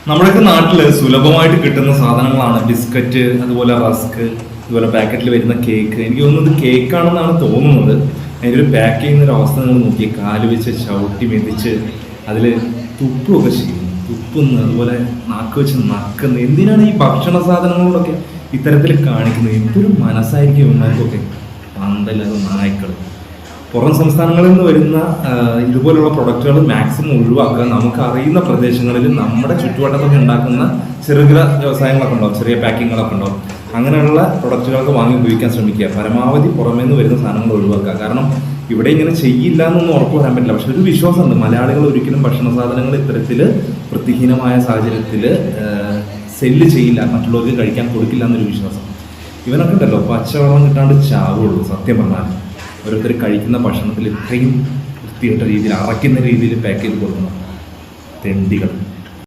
നമ്മുടെയൊക്കെ നാട്ടിൽ സുലഭമായിട്ട് കിട്ടുന്ന സാധനങ്ങളാണ് ബിസ്ക്കറ്റ്, അതുപോലെ റസ്ക്, അതുപോലെ പാക്കറ്റിൽ വരുന്ന കേക്ക്. എനിക്ക് തോന്നുന്നത് കേക്കാണെന്നാണ് തോന്നുന്നത്. അതിൻ്റെ ഒരു പാക്ക് ചെയ്യുന്ന ഒരു അവസ്ഥ നിങ്ങൾ നോക്കി, കാല് വെച്ച് ചവിട്ടി മെതിച്ച് അതിൽ തുപ്പുമൊക്കെ ചെയ്യും, തുപ്പുന്നു, അതുപോലെ നാക്ക് വെച്ച് നക്കുന്നു. എന്തിനാണ് ഈ ഭക്ഷണ സാധനങ്ങളോടൊക്കെ ഇത്തരത്തിൽ കാണിക്കുന്നത്? എന്തൊരു മനസ്സായിരിക്കും ഇവന്മാർക്കൊക്കെ. പന്തല്ലാതെ നായ്ക്കൾ. പുറം സംസ്ഥാനങ്ങളിൽ നിന്ന് വരുന്ന ഇതുപോലുള്ള പ്രൊഡക്റ്റുകൾ മാക്സിമം ഒഴിവാക്കുക. നമുക്ക് അറിയുന്ന പ്രദേശങ്ങളിൽ നമ്മുടെ ചുറ്റുവട്ടത്തൊക്കെ ഉണ്ടാക്കുന്ന ചെറുകിട വ്യവസായങ്ങളൊക്കെ ഉണ്ടാവും, ചെറിയ പാക്കിങ്ങുകളൊക്കെ ഉണ്ടാവും. അങ്ങനെയുള്ള പ്രൊഡക്റ്റുകളൊക്കെ വാങ്ങി ഉപയോഗിക്കാൻ ശ്രമിക്കുക. പരമാവധി പുറമേ നിന്ന് വരുന്ന സാധനങ്ങൾ ഒഴിവാക്കുക. കാരണം ഇവിടെ ഇങ്ങനെ ചെയ്യില്ല എന്നൊന്നും ഉറപ്പ് വരാൻ പറ്റില്ല. പക്ഷെ ഒരു വിശ്വാസമുണ്ട്, മലയാളികൾ ഒരിക്കലും ഭക്ഷണ സാധനങ്ങൾ ഇത്തരത്തിൽ വൃത്തിഹീനമായ സാഹചര്യത്തിൽ സെല്ല് ചെയ്യില്ല, മറ്റുള്ളവർക്ക് കഴിക്കാൻ കൊടുക്കില്ല എന്നൊരു വിശ്വാസം. ഇവനൊക്കെ ഉണ്ടല്ലോ പച്ചവെള്ളം കിട്ടാണ്ട് ചാവുള്ളൂ. സത്യം പറഞ്ഞാൽ ഓരോരുത്തർ കഴിക്കുന്ന ഭക്ഷണത്തിൽ ഇത്രയും വൃത്തികെട്ട രീതിയിൽ, അറയ്ക്കുന്ന രീതിയിൽ പാക്ക് ചെയ്ത് കൊടുക്കണം. തെണ്ടികൾ.